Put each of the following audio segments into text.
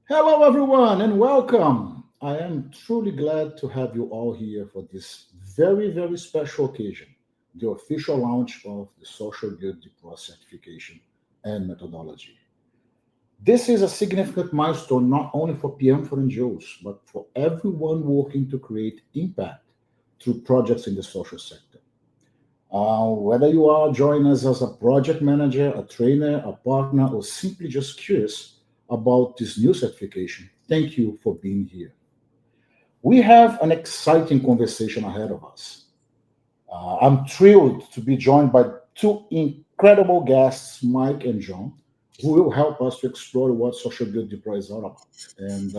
Hello, everyone, and welcome. I am truly glad to have you all here for this very special occasion, the official launch of the Social Good DPro certification and methodology. This is a significant milestone not only for PM for NGOs, but for everyone working to create impact through projects in the social sector. Whether you are joining us as a project manager, a trainer, a partner, or simply just curious about this new certification, thank you for being here. We have an exciting conversation ahead of us. I'm thrilled to be joined by two incredible guests, Mike and John, who will help us to explore what social good deploy is all about and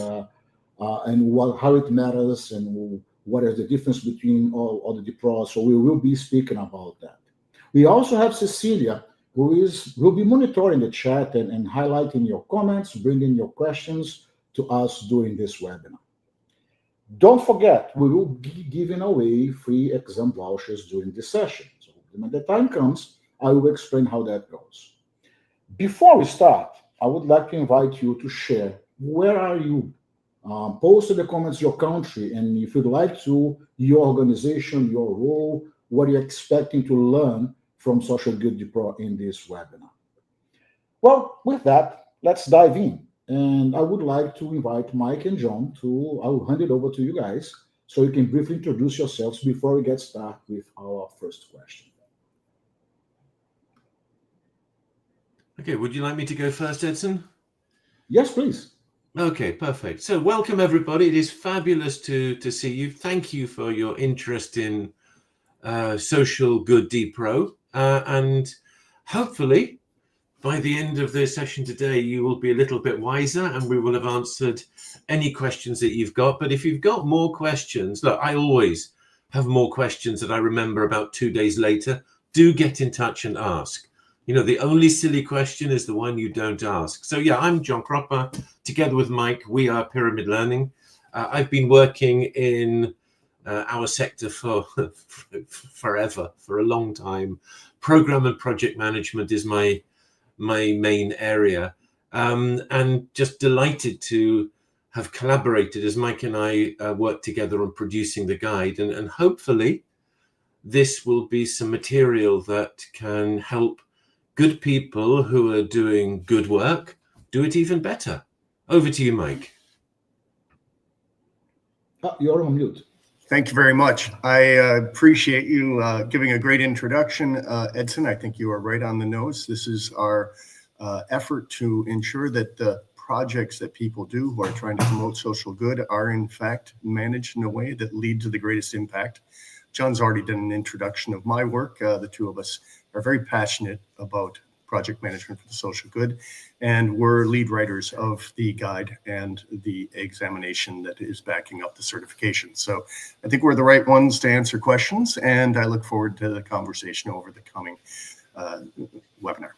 how it matters and what is the difference between all the deploys. So we will be speaking about that. We also have Cecilia, will be monitoring the chat and highlighting your comments, bringing your questions to us during this webinar. Don't forget, we will be giving away free exam vouchers during this session. So when the time comes, I will explain how that goes. Before we start, I would like to invite you to share where are you? Post in the comments your country, and if you'd like to, your organization, your role, what you're expecting to learn from Social Good DPro in this webinar. Well, with that, let's dive in. And I would like to invite Mike and John I will hand it over to you guys so you can briefly introduce yourselves before we get started with our first question. Okay, would you like me to go first, Edson? Yes, please. Okay, perfect. So welcome, everybody. It is fabulous to see you. Thank you for your interest in Social Good DPro. And hopefully, by the end of the session today, you will be a little bit wiser and we will have answered any questions that you've got. But if you've got more questions, look, I always have more questions that I remember about 2 days later. Do get in touch and ask. You know, the only silly question is the one you don't ask. So yeah, I'm John Cropper. Together with Mike, we are Pyramid Learning. I've been working in our sector for forever, for a long time. Program and project management is my main area. And just delighted to have collaborated as Mike and I work together on producing the guide. And hopefully this will be some material that can help good people who are doing good work do it even better. Over to you, Mike. You're on mute. Thank you very much. I appreciate you giving a great introduction, Edson. I think you are right on the nose. This is our effort to ensure that the projects that people do who are trying to promote social good are in fact managed in a way that lead to the greatest impact. John's already done an introduction of my work. The two of us are very passionate about project management for the social good, and we're lead writers of the guide and the examination that is backing up the certification. So I think we're the right ones to answer questions, and I look forward to the conversation over the coming webinar.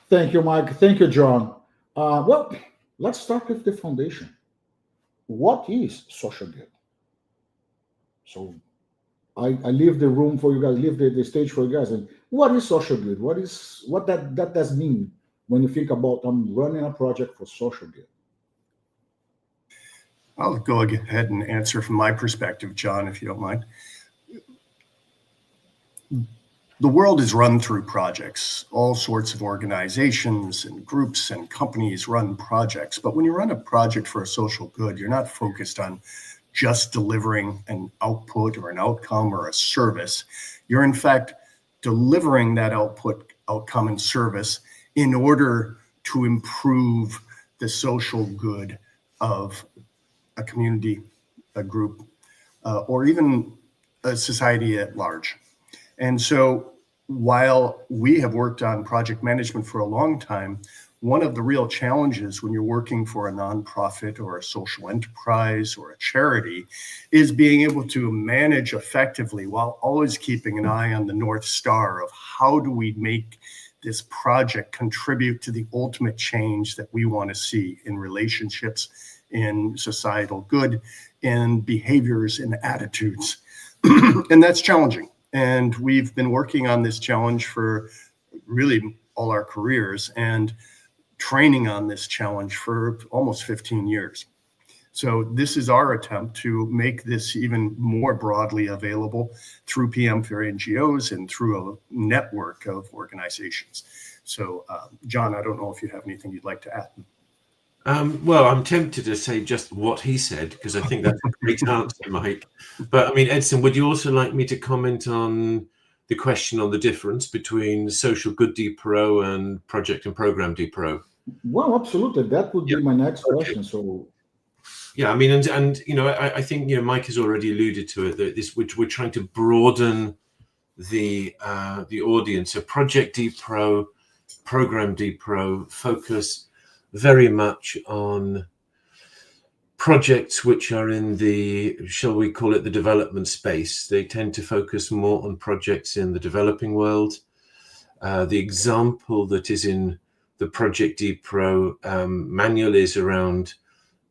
Thank you, Mike. Thank you, John. Well, let's start with the foundation. What is social good? So I leave the room for you guys, leave the stage for you guys. And what is social good? What that does mean when you think about running a project for social good? I'll go ahead and answer from my perspective, John, if you don't mind. The world is run through projects. All sorts of organizations and groups and companies run projects. But when you run a project for a social good, you're not focused on just delivering an output or an outcome or a service. You're in fact delivering that output, outcome, and service in order to improve the social good of a community, a group, or even a society at large. And so while we have worked on project management for a long time, one of the real challenges when you're working for a nonprofit or a social enterprise or a charity is being able to manage effectively while always keeping an eye on the North Star of how do we make this project contribute to the ultimate change that we want to see in relationships, in societal good, in behaviors and attitudes. And that's challenging. And we've been working on this challenge for really all our careers. And training on this challenge for almost 15 years. So this is our attempt to make this even more broadly available through PM for NGOs and through a network of organizations. So, John, I don't know if you have anything you'd like to add. Well, I'm tempted to say just what he said, because I think that's a great answer, Mike. But I mean, Edson, would you also like me to comment on the question on the difference between Social Good DPro and Project and Program DPro? Well, absolutely. That would be my next question. So, yeah, I mean, and you know, I think, you know, Mike has already alluded to it, that this, which we're trying to broaden the audience. So Project DPro, Program DPro focus very much on projects which are in the, shall we call it, the development space. They tend to focus more on projects in the developing world. The example that is in the Project DPro manual is around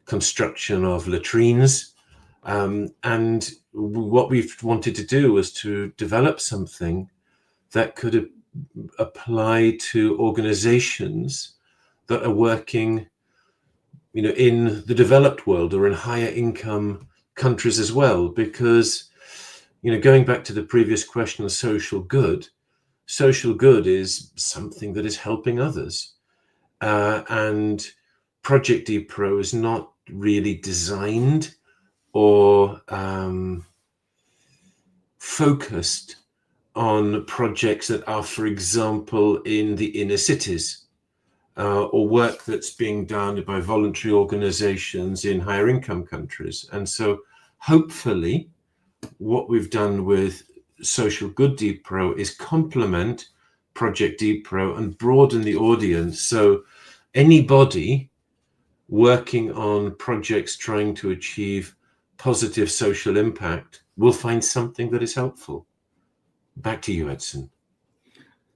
construction of latrines. And what we've wanted to do was to develop something that could apply to organizations that are working, you know, in the developed world or in higher income countries as well. Because, you know, going back to the previous question of social good is something that is helping others. And Project DPro is not really designed or focused on projects that are, for example, in the inner cities, or work that's being done by voluntary organizations in higher income countries. And so hopefully what we've done with Social Good DPro is complement Project DPro and broaden the audience. So anybody working on projects trying to achieve positive social impact will find something that is helpful. Back to you, Edson.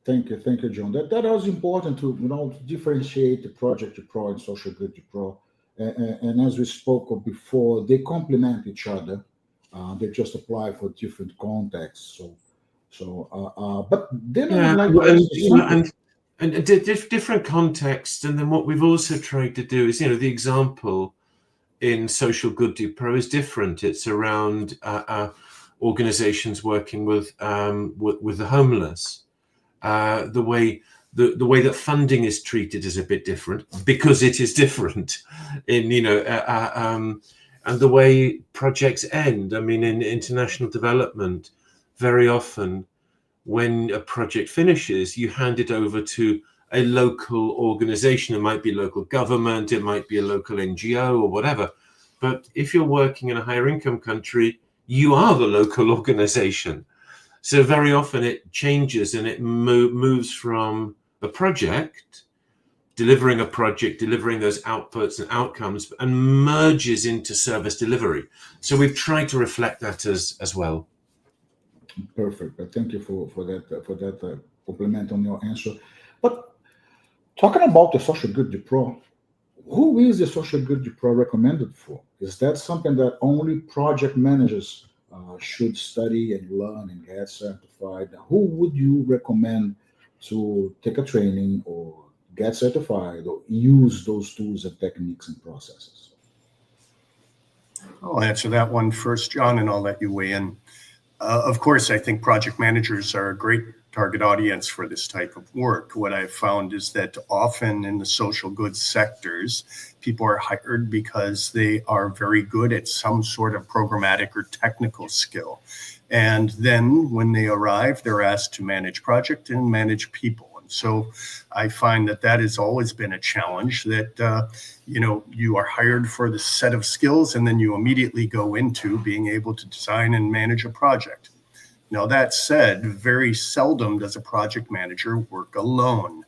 Thank you, John. That was important to, you know, to differentiate the Project DPro and Social Good DPro. And as we spoke of before, they complement each other. They just apply for different contexts. But then and different contexts. And then what we've also tried to do is, you know, the example in Social Good DPro is different. It's around organizations working with the homeless. The way that funding is treated is a bit different because it is different in, you know, and the way projects end. I mean, in international development, very often when a project finishes, you hand it over to a local organization. It might be local government, it might be a local NGO or whatever. But if you're working in a higher income country, you are the local organization. So very often it changes and it moves from a project, delivering those outputs and outcomes, and merges into service delivery. So we've tried to reflect that as well. Perfect. Thank you for that compliment on your answer. But talking about the Social Good DPro, who is the Social Good DPro recommended for? Is that something that only project managers should study and learn and get certified? Who would you recommend to take a training or get certified or use those tools and techniques and processes? I'll answer that one first, John, and I'll let you weigh in. Of course, I think project managers are a great target audience for this type of work. What I've found is that often in the social goods sectors, people are hired because they are very good at some sort of programmatic or technical skill. And then when they arrive, they're asked to manage project and manage people. And so I find that has always been a challenge, that, you know, you are hired for the set of skills and then you immediately go into being able to design and manage a project. Now, that said, very seldom does a project manager work alone.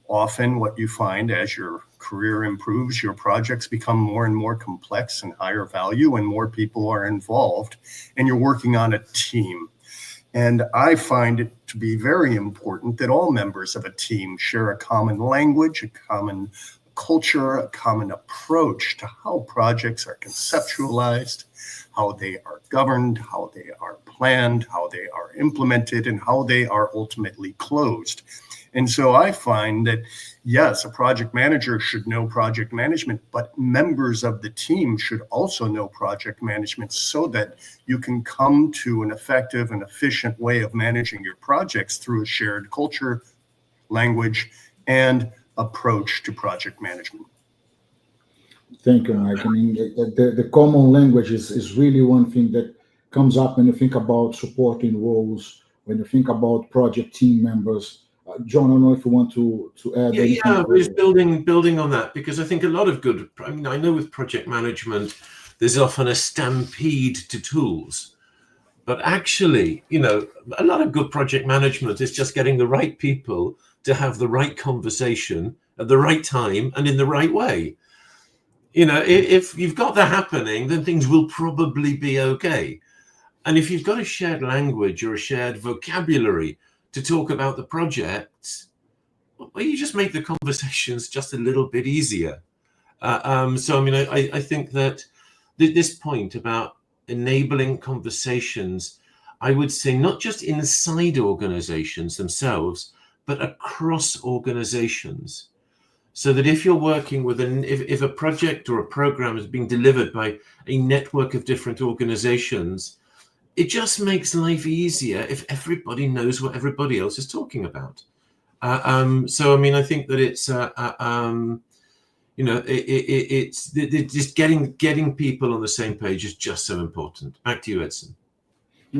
Often what you find as your career improves, your projects become more and more complex and higher value, and more people are involved, and you're working on a team. And I find it to be very important that all members of a team share a common language, a common culture, a common approach to how projects are conceptualized, how they are governed, how they are planned, how they are implemented, and how they are ultimately closed. And so I find that, yes, a project manager should know project management, but members of the team should also know project management so that you can come to an effective and efficient way of managing your projects through a shared culture, language, and approach to project management. Thank you, Mike. I mean, the common language is really one thing that comes up when you think about supporting roles, when you think about project team members. John, I don't know if you want to add anything. Yeah, I was building on that, because I think a lot of good, I mean, I know with project management, there's often a stampede to tools. But actually, you know, a lot of good project management is just getting the right people to have the right conversation at the right time and in the right way. You know, if you've got that happening, then things will probably be okay. And if you've got a shared language or a shared vocabulary to talk about the projects, well, you just make the conversations just a little bit easier. So, I mean, I think that this point about enabling conversations, I would say not just inside organizations themselves, but across organizations. So that if you're working with if a project or a program is being delivered by a network of different organizations, it just makes life easier if everybody knows what everybody else is talking about. So, I mean, I think that it's, you know, it's just getting people on the same page is just so important. Back to you, Edson.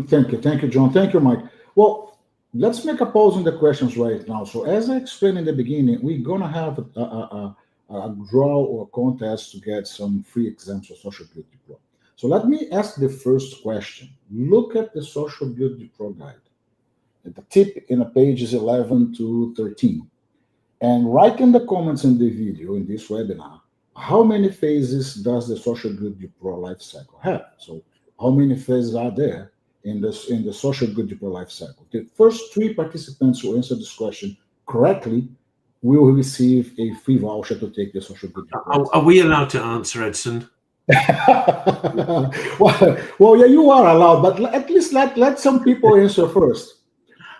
Thank you, John. Thank you, Mike. Well, let's make a pause on the questions right now. So, as I explained in the beginning, we're gonna have a draw or contest to get some free exams for Social Good DPro. So, let me ask the first question. Look at the Social Good DPro guide. The tip in the pages 11 to 13. And write in the comments in the video, in this webinar, how many phases does the Social Good DPro life cycle have? So how many phases are there in the Social Good DPro life cycle? The first 3 participants who answer this question correctly will receive a free voucher to take the Social Good DPro. Are we allowed to answer, Edson? well, yeah, you are allowed, but at least let some people answer first.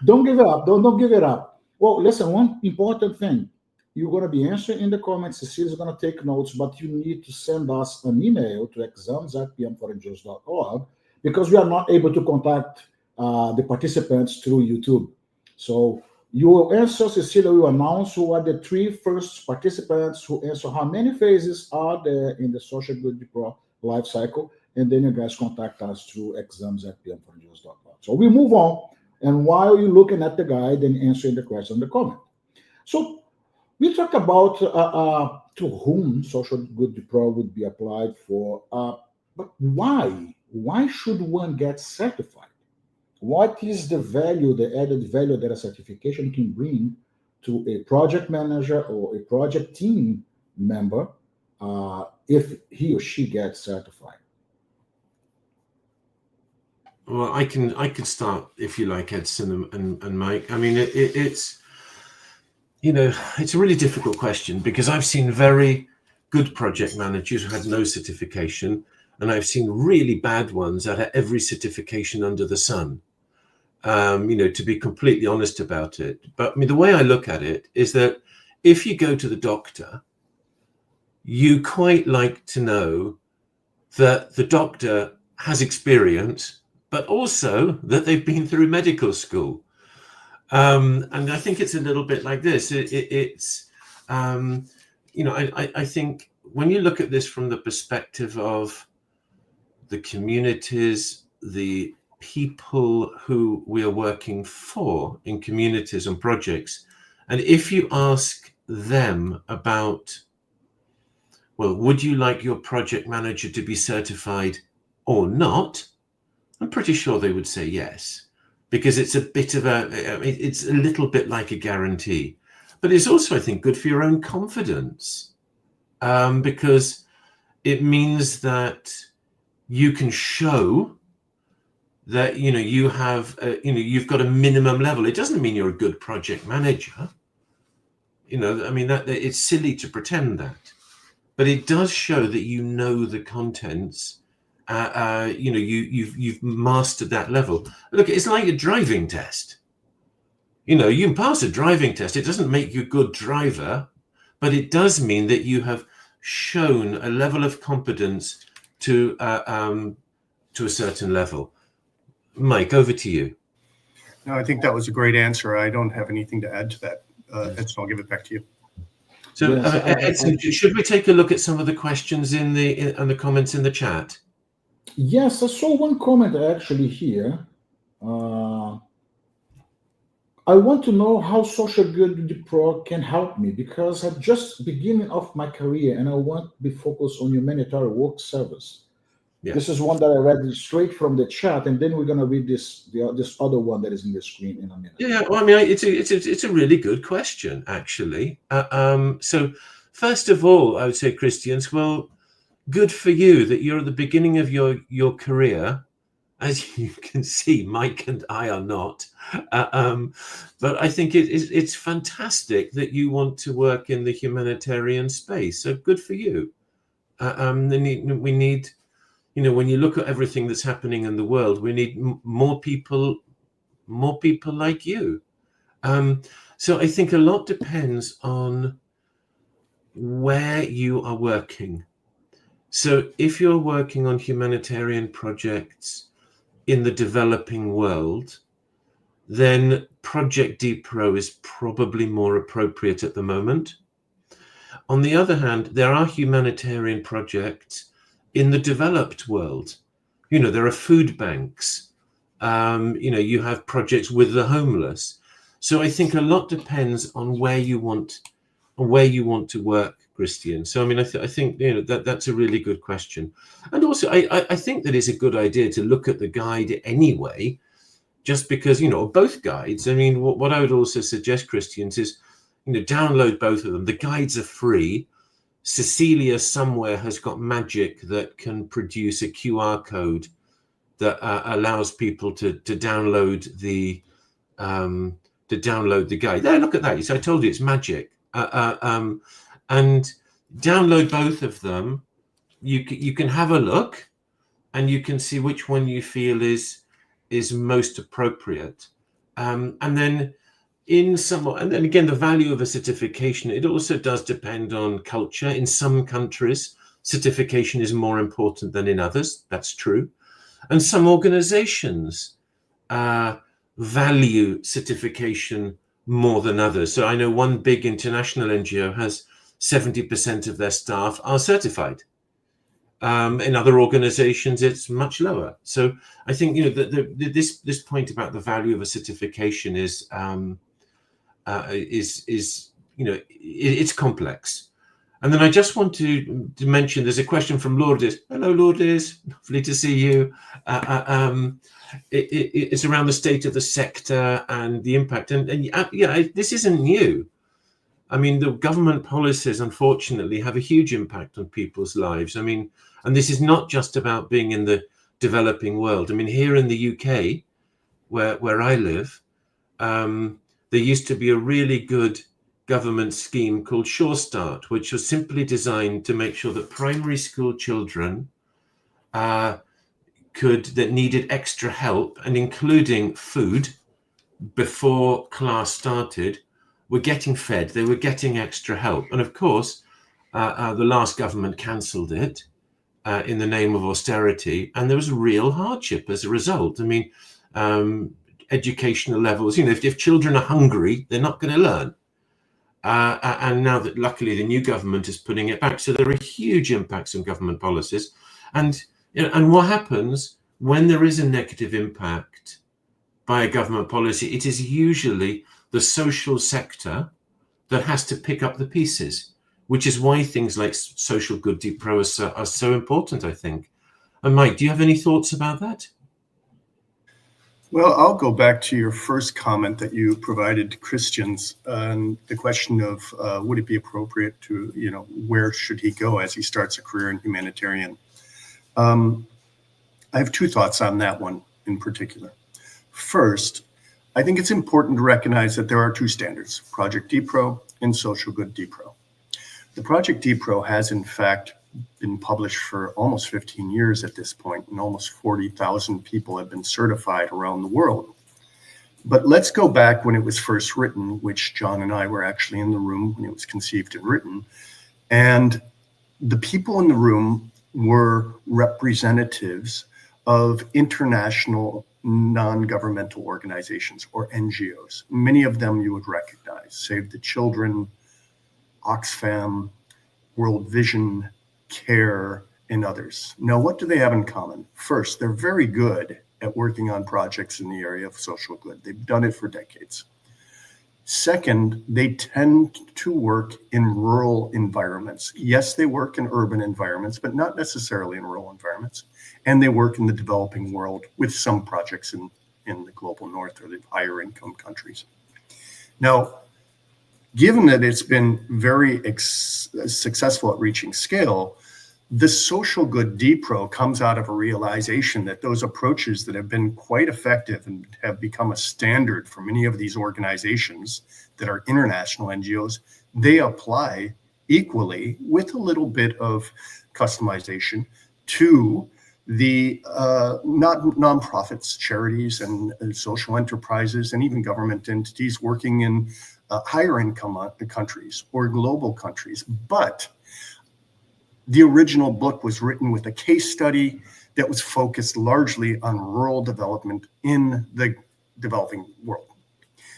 Don't give it up. Don't give it up. Well, listen, one important thing. You're going to be answering in the comments. Cecilia's going to take notes, but you need to send us an email to exams@pmforengineers.org because we are not able to contact the participants through YouTube. So you will answer, Cecilia will announce who are the 3 first participants who answer how many phases are there in the Social Good DPro life cycle, and then you guys contact us through exams@pmforengineers.org. So we move on. And while you're looking at the guide and answering the question in the comment. So we talked about to whom Social Good DPro would be applied for, but why? Why should one get certified? What is the value, the added value that a certification can bring to a project manager or a project team member if he or she gets certified? Well, I can start if you like, Edson and Mike. I mean, it's, you know, it's a really difficult question because I've seen very good project managers who had no certification, and I've seen really bad ones that had every certification under the sun. You know, to be completely honest about it. But I mean, the way I look at it is that if you go to the doctor, you quite like to know that the doctor has experience, but also that they've been through medical school. And I think it's a little bit like this. It's, you know, I think when you look at this from the perspective of the communities, the people who we are working for in communities and projects, and if you ask them about, well, would you like your project manager to be certified or not? I'm pretty sure they would say yes, because it's a bit of it's a little bit like a guarantee, but it's also, I think, good for your own confidence, because it means that you can show that, you know, you have, you know, you've got a minimum level. It doesn't mean you're a good project manager. You know, I mean, that it's silly to pretend that, but it does show that you know the contents. You know, you've mastered that level. Look, it's like a driving test. You know, you can pass a driving test. It doesn't make you a good driver, but it does mean that you have shown a level of competence to a certain level. Mike, over to you. No, I think that was a great answer. I don't have anything to add to that. Edson, I'll give it back to you. So, Yes, Edson, should we take a look at some of the questions in the comments in the chat? Yes, I saw one comment actually here. I want to know how Social Good DPro can help me because I'm just beginning of my career and I want to be focused on humanitarian work service. Yeah. This is one that I read straight from the chat, and then we're gonna read this other one that is in the screen in a minute. Yeah, well, I mean, it's a really good question, actually. So, first of all, I would say, Christians, well, good for you that you're at the beginning of your career. As you can see, Mike and I are not. But I think it's fantastic that you want to work in the humanitarian space. So good for you. We need, you know, when you look at everything that's happening in the world, we need more people like you. So I think a lot depends on where you are working. So if you're working on humanitarian projects in the developing world, then Project DPro is probably more appropriate at the moment. On the other hand, there are humanitarian projects in the developed world. You know, there are food banks. You know, you have projects with the homeless. So I think a lot depends on where you want to work, Christian. So I mean, I think you know that's a really good question, and also I think that it's a good idea to look at the guide anyway, just because you know both guides. I mean, what I would also suggest, Christians, is you know download both of them. The guides are free. Cecilia somewhere has got magic that can produce a QR code that allows people to download the guide. There, look at that. So I told you it's magic. And download both of them. You can have a look, and you can see which one you feel is most appropriate. And then and then again, the value of a certification, it also does depend on culture. In some countries, certification is more important than in others. That's true. And some organizations value certification more than others. So I know one big international NGO has 70% of their staff are certified. In other organizations, it's much lower. So I think you know this point about the value of a certification is you know it's complex. And then I just want to mention there's a question from Lourdes. Hello, Lourdes. Lovely to see you. It's around the state of the sector and the impact. And yeah, this isn't new. I mean, the government policies, unfortunately, have a huge impact on people's lives. I mean, and this is not just about being in the developing world. I mean, here in the UK, where I live, there used to be a really good government scheme called Sure Start, which was simply designed to make sure that primary school children that needed extra help, and including food before class started, were getting fed. They were getting extra help. And of course, the last government cancelled it in the name of austerity. And there was real hardship as a result. I mean, educational levels, you know, if children are hungry, they're not going to learn. And now that luckily the new government is putting it back. So there are huge impacts on government policies. And, you know, and what happens when there is a negative impact by a government policy, it is usually the social sector that has to pick up the pieces, which is why things like Social Good DPro are so important, I think. And Mike, do you have any thoughts about that? Well, I'll go back to your first comment that you provided to Christians on the question of would it be appropriate to, you know, where should he go as he starts a career in humanitarian? I have two thoughts on that one in particular. First, I think it's important to recognize that there are two standards, Project DPro and Social Good DPro. The Project DPro has, in fact, been published for almost 15 years at this point, and almost 40,000 people have been certified around the world. But let's go back when it was first written, which John and I were actually in the room when it was conceived and written. And the people in the room were representatives of international non-governmental organizations, or NGOs. Many of them you would recognize: Save the Children, Oxfam, World Vision, CARE, and others. Now, what do they have in common? First, they're very good at working on projects in the area of social good. They've done it for decades. Second, they tend to work in rural environments. Yes, they work in urban environments, but not necessarily in rural environments. And they work in the developing world with some projects in the global north or the higher income countries. Now, given that it's been very successful at reaching scale, the Social Good DPro comes out of a realization that those approaches that have been quite effective and have become a standard for many of these organizations that are international NGOs, they apply equally with a little bit of customization to the nonprofits, charities, and social enterprises, and even government entities working in higher income countries or global countries. But the original book was written with a case study that was focused largely on rural development in the developing world.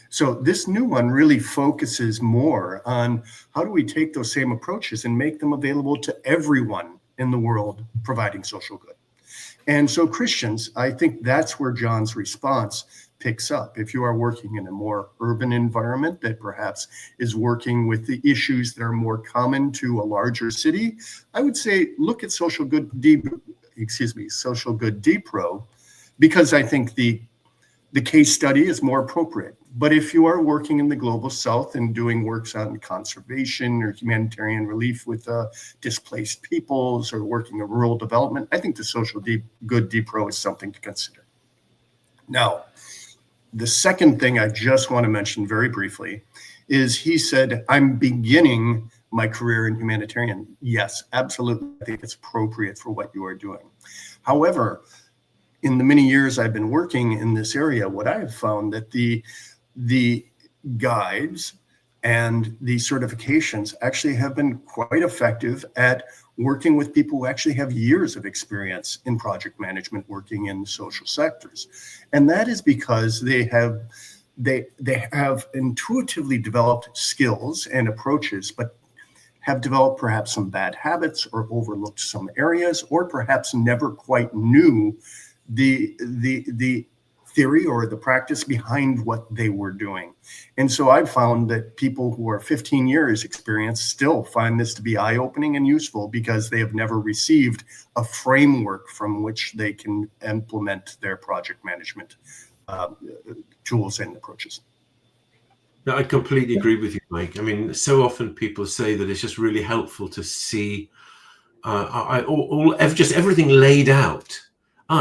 So this new one really focuses more on how do we take those same approaches and make them available to everyone in the world providing social good. And so Christians, I think that's where John's response picks up. If you are working in a more urban environment that perhaps is working with the issues that are more common to a larger city, I would say look at Social Good DPro, because I think the case study is more appropriate. But if you are working in the global south and doing works on conservation or humanitarian relief with displaced peoples, or working in rural development, I think the Social Good DPro is something to consider. Now, the second thing I just want to mention very briefly is he said, I'm beginning my career in humanitarian. Yes, absolutely. I think it's appropriate for what you are doing. However, in the many years I've been working in this area, what I have found that the guides and the certifications actually have been quite effective at working with people who actually have years of experience in project management working in social sectors. And that is because they have intuitively developed skills and approaches, but have developed perhaps some bad habits or overlooked some areas, or perhaps never quite knew the theory or the practice behind what they were doing. And so I've found that people who are 15 years experience still find this to be eye-opening and useful because they have never received a framework from which they can implement their project management tools and approaches. No, I completely agree with you, Mike. I mean, so often people say that it's just really helpful to see just everything laid out.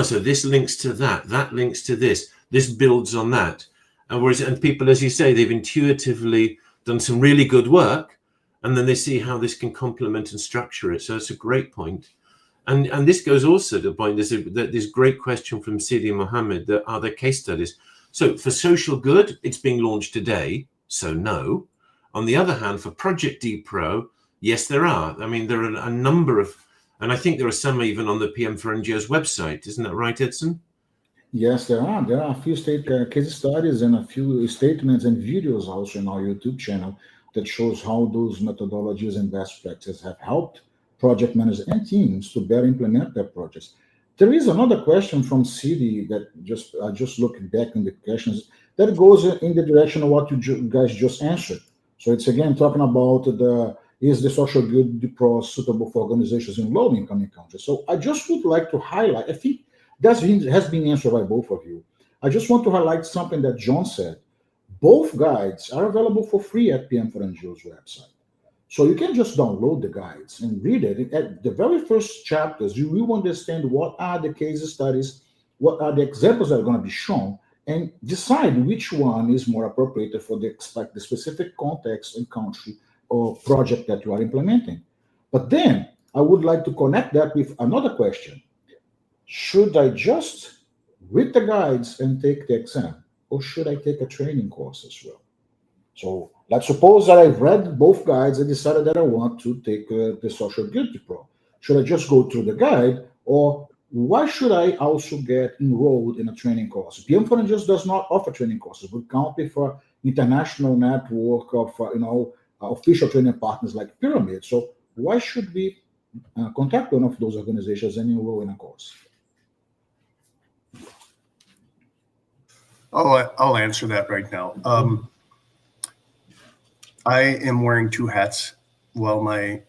So this links to that, that links to this builds on that. And people, as you say, they've intuitively done some really good work, and then they see how this can complement and structure it. So it's a great point. And this goes also to the point, there's this great question from Sidi Mohammed, that are there case studies? So for Social Good, it's being launched today, so no. On the other hand, for Project DPro, yes, there are. I mean, there are a number of, and I think there are some even on the PM for NGOs website. Isn't that right, Edson? Yes, there are. There are a few case studies and a few statements and videos also in our YouTube channel that shows how those methodologies and best practices have helped project managers and teams to better implement their projects. There is another question from Sidi that I just looked back in the questions that goes in the direction of what you guys just answered. So it's again talking about is the Social Good DPro suitable for organizations in low-income countries? So I just would like to highlight, I think that has been answered by both of you. I just want to highlight something that John said. Both guides are available for free at PM for NGO's website. So you can just download the guides and read it. At the very first chapters, you will understand what are the case studies, what are the examples that are going to be shown, and decide which one is more appropriate for the specific context and country or project that you are implementing. But then I would like to connect that with another question. Should I just read the guides and take the exam? or should I take a training course as well? So let's suppose that I've read both guides and decided that I want to take the Social Good DPro. Should I just go through the guide, or why should I also get enrolled in a training course? PM for NGOs does not offer training courses. We can't pay for international network of official training partners like Pyramid. So why should we contact one of those organizations and enroll in a course? I'll answer that right now. I am wearing two hats. Well, my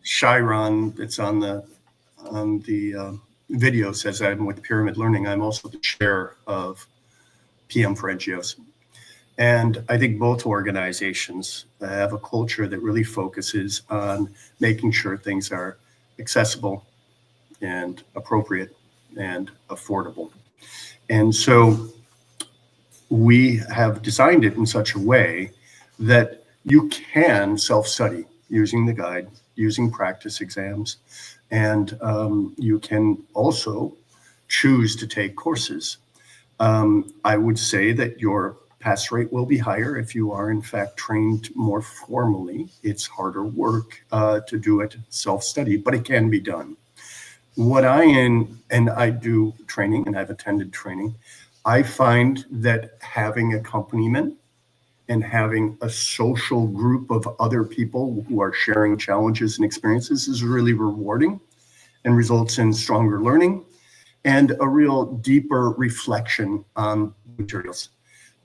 Chiron that's on the video says I'm with Pyramid Learning. I'm also the chair of PM for NGOs. And I think both organizations have a culture that really focuses on making sure things are accessible and appropriate and affordable. And so we have designed it in such a way that you can self-study using the guide, using practice exams, and you can also choose to take courses. I would say that your pass rate will be higher if you are in fact trained more formally. It's harder work to do it self-study, but it can be done. I do training and I've attended training. I find that having accompaniment and having a social group of other people who are sharing challenges and experiences is really rewarding and results in stronger learning and a real deeper reflection on materials.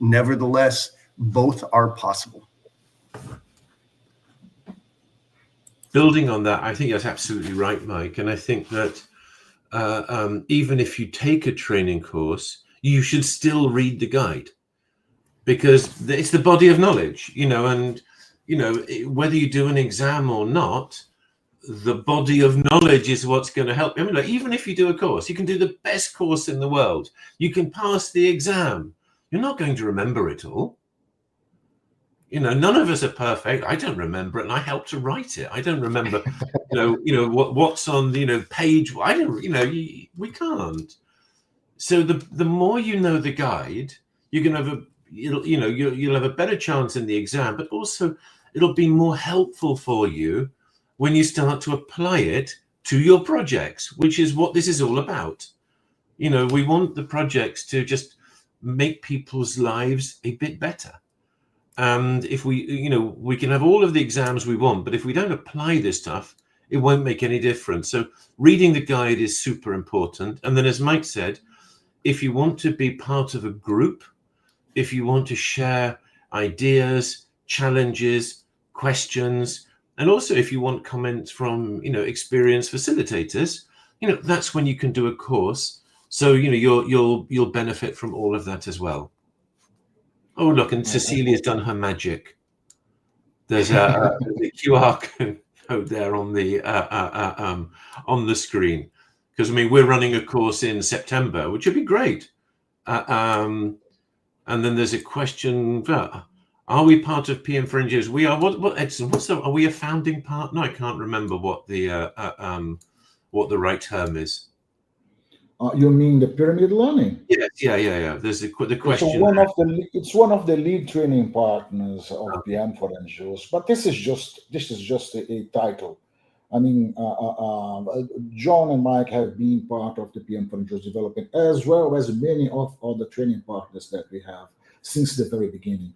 Nevertheless, both are possible. Building on that, I think that's absolutely right, Mike. And I think that even if you take a training course, you should still read the guide, because it's the body of knowledge, and whether you do an exam or not, the body of knowledge is what's going to help. I mean, like, even if you do a course, you can do the best course in the world. You can pass the exam. You're not going to remember it all. None of us are perfect. I don't remember it, and I helped to write it. I don't remember, what's on the page. I don't. We can't. So the more you know the guide, you're going to have you'll have a better chance in the exam, but also it'll be more helpful for you when you start to apply it to your projects, which is what this is all about. We want the projects to just make people's lives a bit better. And if we can have all of the exams we want, but if we don't apply this stuff, it won't make any difference. So reading the guide is super important. And then, as Mike said, if you want to be part of a group, if you want to share ideas, challenges, questions, and also if you want comments from, experienced facilitators, that's when you can do a course. So, you'll benefit from all of that as well. Oh, look, and Cecilia's done her magic. There's a QR code there on the screen. Because, we're running a course in September, which would be great. And then there's a question, are we part of PM for NGOs? We are. What Edson, are we a founding partner? I can't remember what the right term is. You mean the Pyramid Learning? Yes, yeah. There's the question. It's one of the lead training partners of PM for NGOs, but this is just a title. John and Mike have been part of the PM for NGOs development, as well as many of the training partners that we have since the very beginning.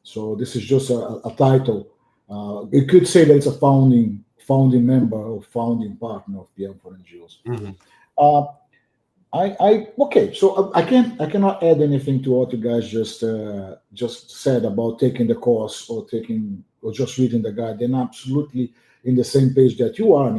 So this is just a title. You could say that it's a founding member or founding partner of PM for NGOs. Mm-hmm. Okay. So I cannot add anything to what you guys just said about taking the course or just reading the guide. They're absolutely in the same page that you are.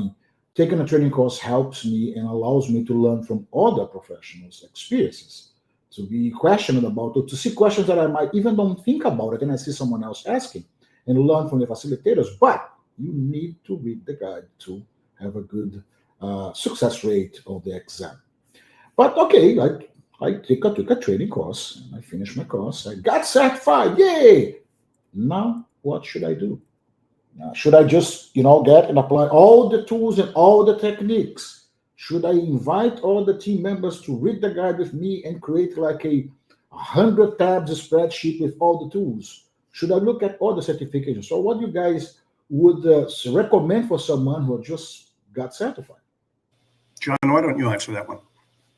Taking a training course helps me and allows me to learn from other professionals' experiences, to be questioned about it, to see questions that I might even don't think about it, and I see someone else asking, and learn from the facilitators. But you need to read the guide to have a good success rate of the exam. But okay, I took a training course, and I finished my course. I got certified. Yay! Now, what should I do? Should I just, get and apply all the tools and all the techniques? Should I invite all the team members to read the guide with me and create like a 100 tabs spreadsheet with all the tools? Should I look at all the certifications? So what you guys would recommend for someone who just got certified? John, why don't you answer that one?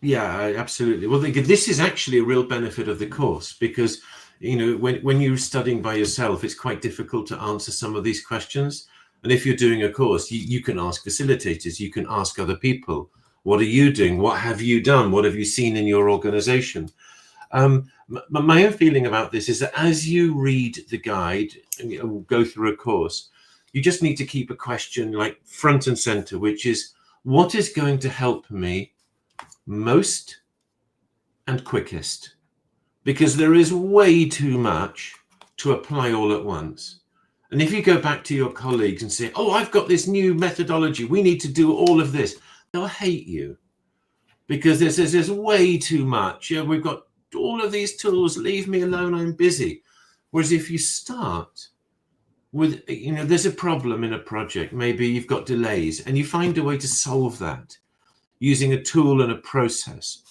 Yeah, absolutely. Well, this is actually a real benefit of the course, because when you're studying by yourself, it's quite difficult to answer some of these questions. And if you're doing a course, you can ask facilitators, you can ask other people, what are you doing? What have you done? What have you seen in your organization? My own feeling about this is that as you read the guide and go through a course, you just need to keep a question like front and center, which is, what is going to help me most and quickest? Because there is way too much to apply all at once. And if you go back to your colleagues and say, oh, I've got this new methodology, we need to do all of this, they'll hate you, because there's way too much. We've got all of these tools, leave me alone, I'm busy. Whereas if you start with, there's a problem in a project, maybe you've got delays, and you find a way to solve that using a tool and a process,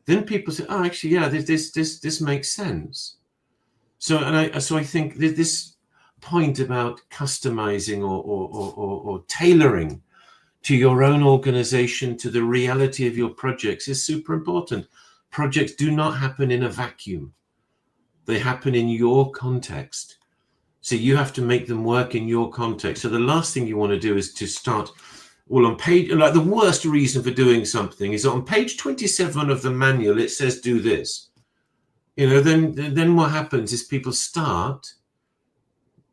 then people say, oh, actually, yeah, this makes sense. So I think this point about customizing or tailoring to your own organization, to the reality of your projects, is super important. Projects do not happen in a vacuum. They happen in your context. So you have to make them work in your context. So the last thing you want to do is to start, well, on page, like the worst reason for doing something is on page 27 of the manual, it says do this. Then what happens is people start,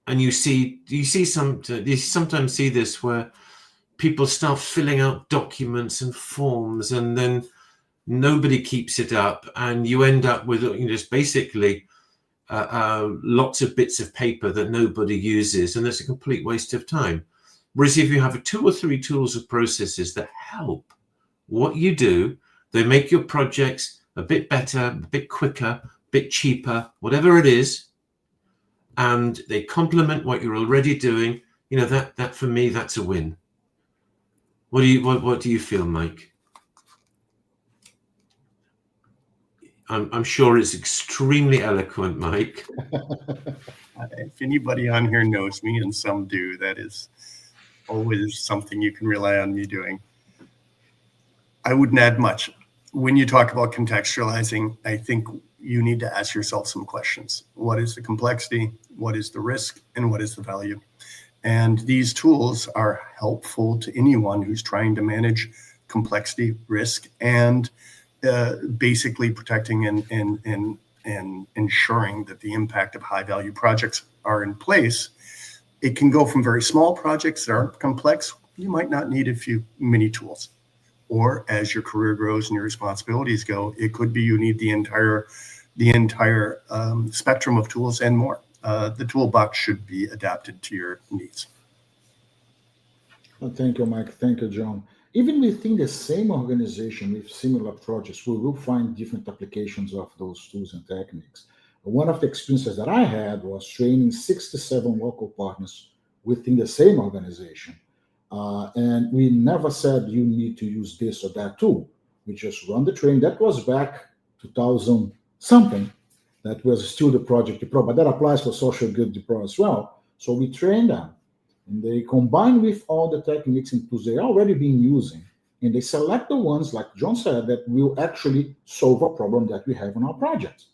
and you sometimes see this where people start filling out documents and forms, and then nobody keeps it up, and you end up with just basically lots of bits of paper that nobody uses, and it's a complete waste of time. Whereas if you have 2 or 3 tools or processes that help what you do, they make your projects a bit better, a bit quicker, a bit cheaper, whatever it is, and they complement what you're already doing, that for me, that's a win. What do you feel, Mike? I'm sure it's extremely eloquent, Mike. If anybody on here knows me, and some do, that is always something you can rely on me doing. I wouldn't add much. When you talk about contextualizing, I think you need to ask yourself some questions. What is the complexity? What is the risk? And what is the value? And these tools are helpful to anyone who's trying to manage complexity, risk, and basically protecting and ensuring that the impact of high value projects are in place. It can go from very small projects that aren't complex. You might not need a few mini tools. Or as your career grows and your responsibilities go, it could be you need the entire spectrum of tools and more. The toolbox should be adapted to your needs. Well, thank you, Mike. Thank you, John. Even within the same organization with similar projects, we will find different applications of those tools and techniques. One of the experiences that I had was training 67 local partners within the same organization. And we never said you need to use this or that tool. We just run the training. That was back 2000 something. That was still the Project DPro, but that applies for Social Good DPro as well. So we train them, and they combine with all the techniques and tools they're already been using, and they select the ones, like John said, that will actually solve a problem that we have in our projects.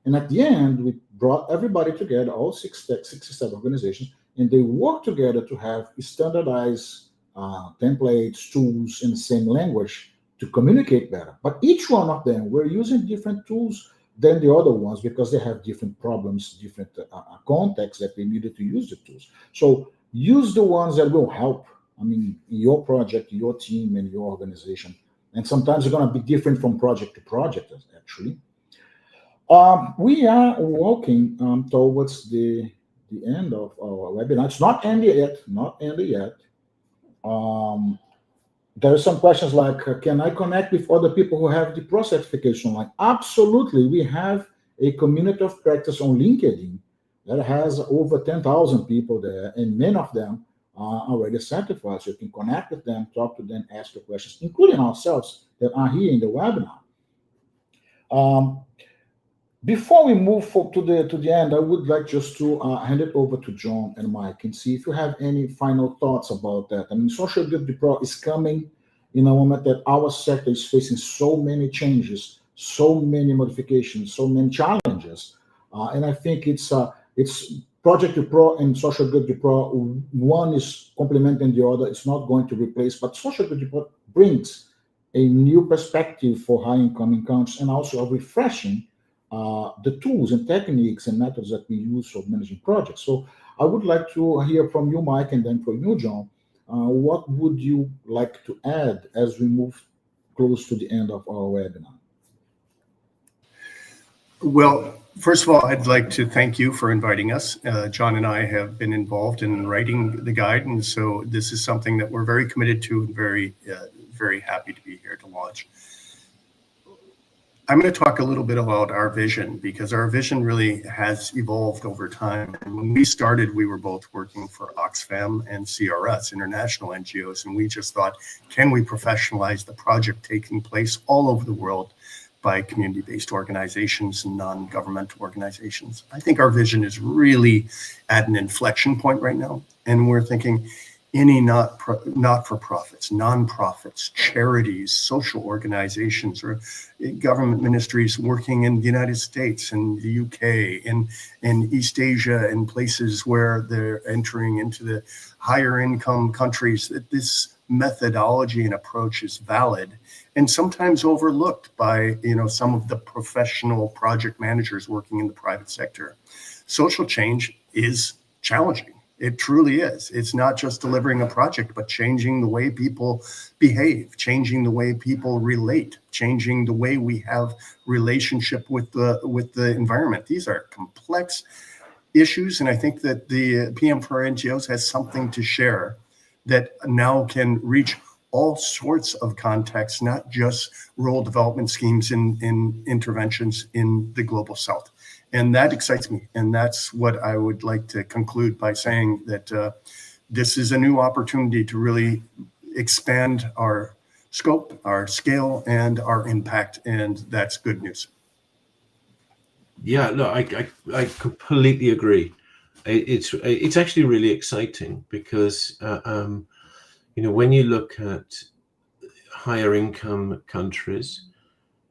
And at the end, we brought everybody together, all 67 organizations, and they work together to have standardized templates, tools in the same language to communicate better. But each one of them were using different tools than the other ones because they have different problems, different contexts that they needed to use the tools. So use the ones that will help, in your project, your team, and your organization. And sometimes they're going to be different from project to project, actually. We are walking towards the end of our webinar. It's not ended yet. There are some questions like, can I connect with other people who have the Pro certification online? Absolutely. We have a community of practice on LinkedIn that has over 10,000 people there, and many of them are already certified. So you can connect with them, talk to them, ask the questions, including ourselves that are here in the webinar. Before we move to the end, I would like just to hand it over to John and Mike and see if you have any final thoughts about that. I mean, Social Good DPro is coming in a moment that our sector is facing so many changes, so many modifications, so many challenges, and I think it's Project DPro and Social Good DPro. One is complementing the other. It's not going to replace, but Social Good DPro brings a new perspective for high-income countries and also a refreshing the tools and techniques and methods that we use for managing projects. So I would like to hear from you, Mike, and then from you, John. What would you like to add as we move close to the end of our webinar? Well, first of all, I'd like to thank you for inviting us. John and I have been involved in writing the guide, and so this is something that we're very committed to and very happy to be here to launch. I'm going to talk a little bit about our vision, because our vision really has evolved over time. And when we started, we were both working for Oxfam and CRS, international NGOs, and we just thought, can we professionalize the project taking place all over the world by community-based organizations and non-governmental organizations? I think our vision is really at an inflection point right now, and we're thinking any not-for-profits, nonprofits, charities, social organizations, or government ministries working in the United States and the UK, in East Asia, and places where they're entering into the higher income countries, that this methodology and approach is valid and sometimes overlooked by some of the professional project managers working in the private sector. Social change is challenging. It truly is. It's not just delivering a project, but changing the way people behave, changing the way people relate, changing the way we have relationship with the environment. These are complex issues, and I think that the PM for NGOs has something to share that now can reach all sorts of contexts, not just rural development schemes in interventions in the global south. And that excites me. And that's what I would like to conclude by saying, that this is a new opportunity to really expand our scope, our scale, and our impact. And that's good news. Yeah, no, I completely agree. It's actually really exciting because, when you look at higher income countries,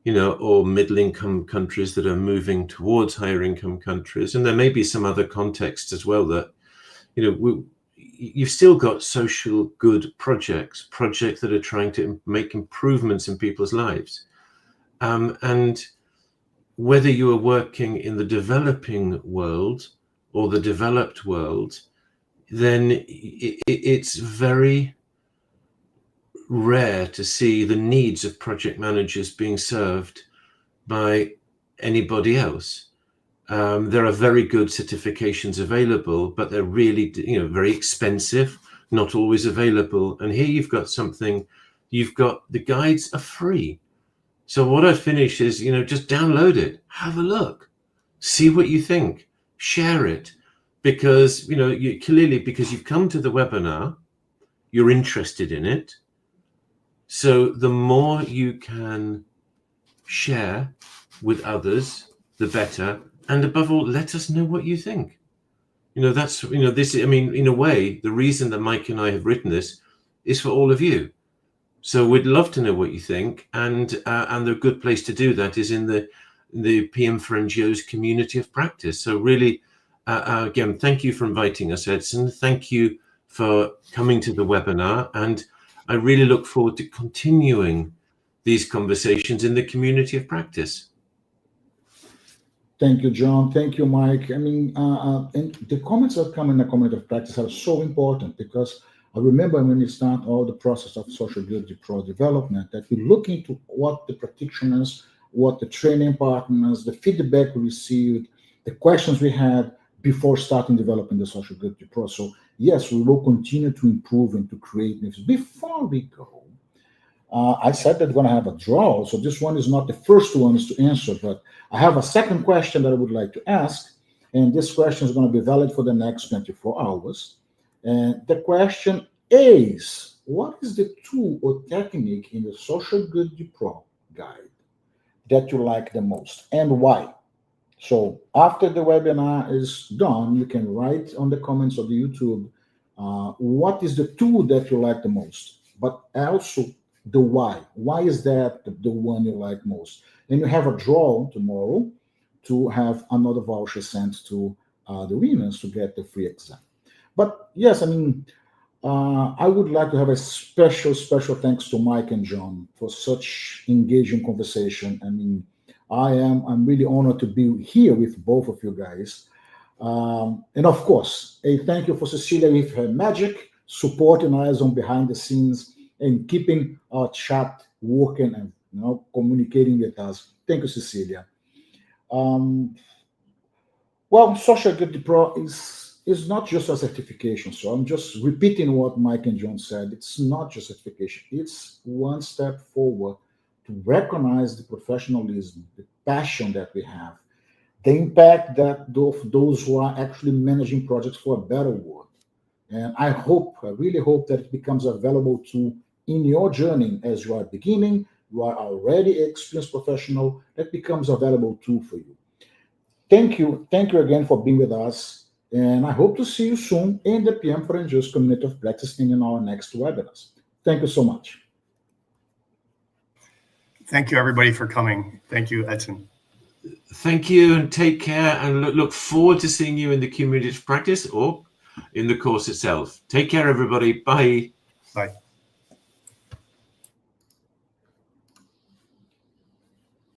or middle income countries that are moving towards higher income countries. And there may be some other contexts as well that, you've still got social good projects that are trying to make improvements in people's lives. And whether you are working in the developing world or the developed world, then it's very rare to see the needs of project managers being served by anybody else. There are very good certifications available, but they're really, very expensive, not always available. And here you've got the guides are free. So what I'd finish is, just download it, have a look, see what you think, share it, because, because you've come to the webinar, you're interested in it. So the more you can share with others, the better. And above all, let us know what you think. This, in a way, the reason that Mike and I have written this is for all of you. So we'd love to know what you think. And the good place to do that is in the PM for NGOs community of practice. So really, again, thank you for inviting us, Edson. Thank you for coming to the webinar. And I really look forward to continuing these conversations in the community of practice. Thank you, John. Thank you, Mike. I mean, and the comments that come in the community of practice are so important, because I remember when we start all the process of Social Good DPro development, that we look into what the practitioners, what the training partners, the feedback we received, the questions we had before starting developing the Social Good DPro. So yes, we will continue to improve and to create news. Before we go, I said that we're going to have a draw, so this one is not the first one to answer, but I have a second question that I would like to ask, and this question is going to be valid for the next 24 hours. And the question is, what is the tool or technique in the Social Good DPro guide that you like the most, and why? So after the webinar is done, you can write on the comments of the YouTube what is the tool that you like the most, but also the why. Why is that the one you like most? And you have a draw tomorrow to have another voucher sent to the winners to get the free exam. But yes, I mean, I would like to have a special thanks to Mike and John for such engaging conversation. I mean, I'm really honored to be here with both of you guys. And of course, a thank you for Cecilia with her magic, supporting us on behind the scenes and keeping our chat working and communicating with us. Thank you, Cecilia. Well, Social Good DPro is not just a certification. So I'm just repeating what Mike and John said. It's not just certification. It's one step forward to recognize the professionalism, the passion that we have, the impact that those who are actually managing projects for a better world. And I really hope that it becomes available to in your journey as you are beginning, you are already experienced professional, that becomes available too for you. Thank you again for being with us. And I hope to see you soon in the PM for Unjust community of practice in our next webinars. Thank you so much. Thank you, everybody, for coming. Thank you, Edson. Thank you, and take care, and look forward to seeing you in the community of practice or in the course itself. Take care, everybody. Bye. Bye.